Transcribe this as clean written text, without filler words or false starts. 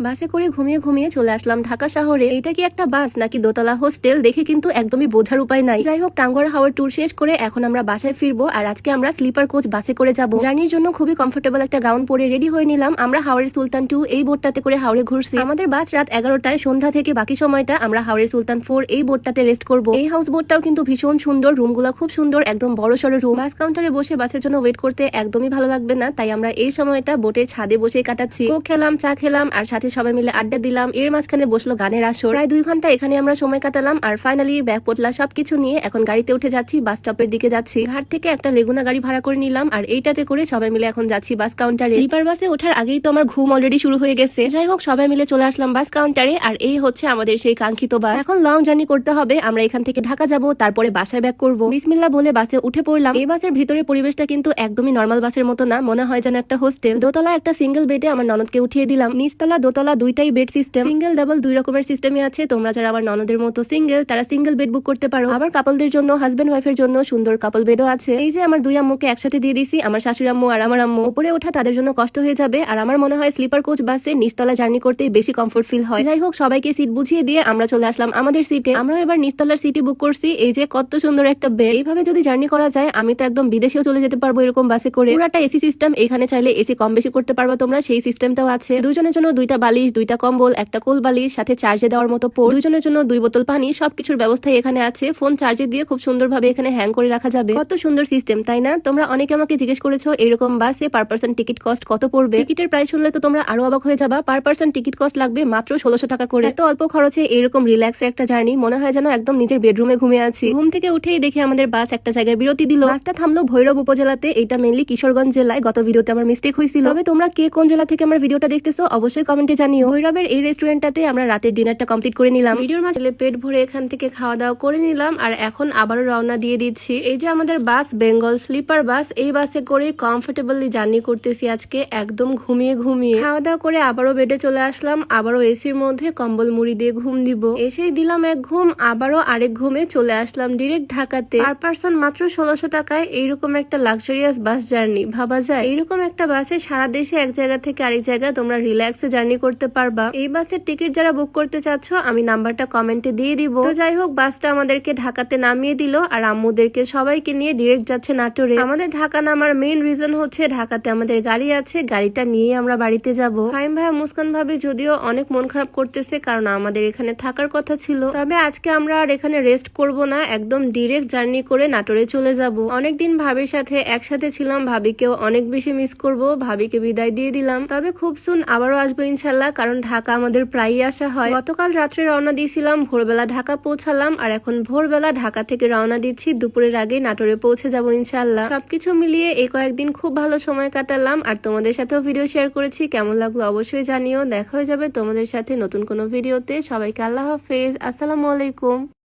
বাসে করে ঘুমিয়ে ঘুমিয়ে চলে আসলাম ঢাকা শহরে। এটা কি একটা বাস নাকি দোতলা হোস্টেল দেখে কিন্তু একদমই বোঝার উপায় নাই। যাই হোক, টাঙ্গুয়ার হাওয়ার ট্যুর শেষ করে এখন আমরা বাসায় ফিরবো। আর আজকে আমরা স্লিপার কোচ বাসে করে যাব। জার্নির জন্য খুবই কমফোর্টেবল একটা গাউন পরে রেডি হয়ে নিলাম। আমরা হাওড়ের সুলতান 2 এই বোটটাতে করে হাওড়ে ঘুরছি। আমাদের বাস রাত 11টায়। সন্ধ্যা থেকে বাকি সময়টা আমরা হাওড়ের সুলতান 4 এই বোটটাতে রেস্ট করব। এই হাউস বোটটাও কিন্তু ভীষণ সুন্দর, রুমগুলো খুব সুন্দর, একদম বড় সড়ো রুম। বাস কাউন্টারে বসে বাসের জন্য ওয়েট করতে একদমই ভালো লাগবে না, তাই আমরা এই সময়টা বোটের ছাদে বসে কাটাচ্ছি। কোক খেলাম, চা খেলাম, আর সাথে সবাই মিলে আড্ডা দিলাম। এর মাঝখানে বসলো গানের আসর। প্রায় 2 ঘন্টা এখানে আমরা সময় কাটালাম। আর ফাইনালি ব্যাগ পোটলা সবকিছু নিয়ে এখন গাড়িতে উঠে যাচ্ছি, বাস স্টপের দিকে যাচ্ছি। ঘাট থেকে একটা লেগুনা গাড়ি ভাড়া করে নিলাম, আর এইটাতে করে সবাই মিলে এখন যাচ্ছি বাস কাউন্টারে। স্লিপার বাসে ওঠার আগেই তো আমার ঘুম অলরেডি শুরু হয়ে গেছে। যাই হোক, সবাই মিলে চলে আসলাম বাস কাউন্টারে। আর এই হচ্ছে আমাদের সেই কাঙ্ক্ষিত বাস। এখন লং জার্নি করতে হবে। আমরা এখান থেকে ঢাকা যাব, তারপরে বাসায় ব্যাক করব। বিসমিল্লাহ বলে বাসে উঠে পড়লাম। এই বাসের ভিতরে পরিবেশটা কিন্তু একদমই নর্মাল বাসের মতো না, মনে হয় যেন একটা হোস্টেল। দোতলা একটা সিঙ্গেল বেডে আমার ননদকে উঠিয়ে দিলাম। নিচতলা দোতলা দুইটাই বেড সিস্টেম, সিঙ্গেল ডাবল 2 রকমের সিস্টেমে আছে। তোমরা যারা আমার ননদের মতো সিঙ্গেল, তারা সিঙ্গেল বেড বুক করতে পারো। আবার কাপলদের জন্য, হাজবেন্ড ওয়াইফের জন্য সুন্দর কাপল বেডও আছে। এই যে আমার 2 আম্মুকে একসাথে দিয়ে দিছি, আমার শাশুড়ি আম্মু আর আমার আম্মু। উপরে ওঠা তাদের জন্য কষ্ট হয়ে যাবে, আর আমার মনে হয় স্লিপার কোচ বাসে নিচতলা জার্নি করতে বেশি কমফোর্ট ফিল হয়। যাই হোক, সবাইকে সিট বুঝিয়ে দিয়ে আমরা চলে আসলাম আমাদের সিটে। আমরা এবার নিচতলার সিটি বুক করছি। এই যে কত সুন্দর একটা বেড। এইভাবে যদি জার্নি করা যায়, আমি তো একদম বিদেশেও চলে যেতে পারবো এরকম বাসে করে। পুরাটা এসি সিস্টেম, এখানে চাইলে এসি কম বেশি করতে পারবো তোমরা, সেই সিস্টেমটাও আছে। দুজনের জন্য 2টা বালিশ, 2টা কম্বল, একটা কোল বালিশ, সাথে চার্জে দেওয়ার মতো পোর্ট, দুজনের জন্য 2 বোতল পানি, সবকিছুর ব্যবস্থাই এখানে আছে। ফোন চার্জে দিয়ে খুব সুন্দরভাবে এখানে হ্যাং করে রাখা যাবে। কত সুন্দর সিস্টেম, তাই না? তোমরা অনেকে আমাকে জিজ্ঞেস করেছো এরকম বাসে পার পার্সন টিকিট কস্ট কত পড়বে। টিকিটের প্রাইস শুনলে তো তোমরা আরো অবাক হয়ে যাবা। পার পার্সন টিকিট কস্ট লাগবে মাত্র 1600 টাকা করে। এত অল্প খরচে এরকম রিল্যাক্সের একটা জার্নি, মনে হয় যেন একদম নিজের বেডরুমে ঘুমিয়ে আছি। ঘুম থেকে উঠেই দেখে আমাদের বাস একটা জায়গায় বিরতি দিল। বাসটা থামলো ভৈরব উপজেলাতে। এটা মেইনলি কিশোরগঞ্জ জেলায়। গত ভিডিওতে আমার মিস্টেক হয়েছিল। তবে তোমরা কে কোন জেলা থেকে আমার ভিডিওটা দেখতেছো অবশ্যই কমেন্টে জানিও। ভৈরবের এই রেস্টুরেন্টটাতে আমরা রাতের ডিনারটা কমপ্লিট করে নিলাম। ভিডিওর মাঝে পেট ভরে এখান থেকে খাওয়া দাওয়া করে নিলাম, আর এখন আবারও রওনা দিয়ে দিচ্ছি। এই যে আমাদের বাস, বেঙ্গল স্লিপার বাস। এই বাসে করে কমফোর্টেবলি জার্নি করতেছি আজকে, একদম ঘুমিয়ে ঘুমিয়ে। খাওয়া দাওয়া করে আবারও বেডে চলে আসলাম। আবারও এসির মধ্যে কম্বল মুড়ি দিয়ে ঘুম দিব। এসেই দিলাম এক ঘুম, আবারও আরেক ঘুমে চলে আসলাম ডিরেক্ট ঢাকাতে। পার পার্সন মাত্র 1600 টাকায় এইরকম একটা লাক্সারিয়াস বাস জার্নি ভাবা যায়? এইরকম একটা বাসে সারা দেশে এক জায়গা থেকে আরেক জায়গায় তোমরা রিল্যাক্সে জার্নি করতে পারবা। এই বাসের টিকিট যারা বুক করতে চাচ্ছ, আমি নাম্বারটা কমেন্টে দিয়ে দিব। তো যাই হোক, বাসটা আমাদেরকে ঢাকাতে নামিয়ে দিল, আর আম্মুদেরকে সবাইকে নিয়ে ডিরেক্ট যাচ্ছে নাটোরে। আমাদের ঢাকা নামার মেইন রিজন হচ্ছে ঢাকাতে আমাদের গাড়ি আছে, গাড়িটা নিয়ে আমরা বাড়িতে যাব। ফাইম ভাইয়া, মুস্কান ভাবি যদিও অনেক মন খারাপ করতেছে, কারণ আমাদের এখানে থাকার কথা ছিল। তবে আজকে আমরা আর এখানে রেস্ট করব না, একদম ডিরেক্ট জার্নি করে নাটোরে চলে যাব। অনেকদিন ভাবির সাথে একসাথে ছিলাম, ভাবিকেও অনেক বেশি মিস করব। ভাবিকে বিদায় দিয়ে দিলাম, তবে খুব সুন আবারও আসবো ইনশাল্লাহ, কারণ ঢাকা আমাদের প্রায়ই আসা হয়। গতকাল রাত্রে রওনা দিয়েছিলাম, ভোরবেলা ঢাকা পৌঁছালাম, আর এখন ভোরবেলা ঢাকা থেকে রওনা দিচ্ছি। দুপুরের আগে নাটোরে পৌঁছে যাব ইনশাল্লাহ। সবকিছু মিলিয়ে এই কয়েকদিন খুব ভালো সময় কাটালাম, আর তোমাদের সাথেও ভিডিও শেয়ার করেছি। কেমন লাগলো অবশ্যই জানিও। দেখা হয়ে যাবে তোমাদের সাথে নতুন কোনো ভিডিওতে। সবাইকে আল্লাহ হাফেজ, আসসালামু আলাইকুম।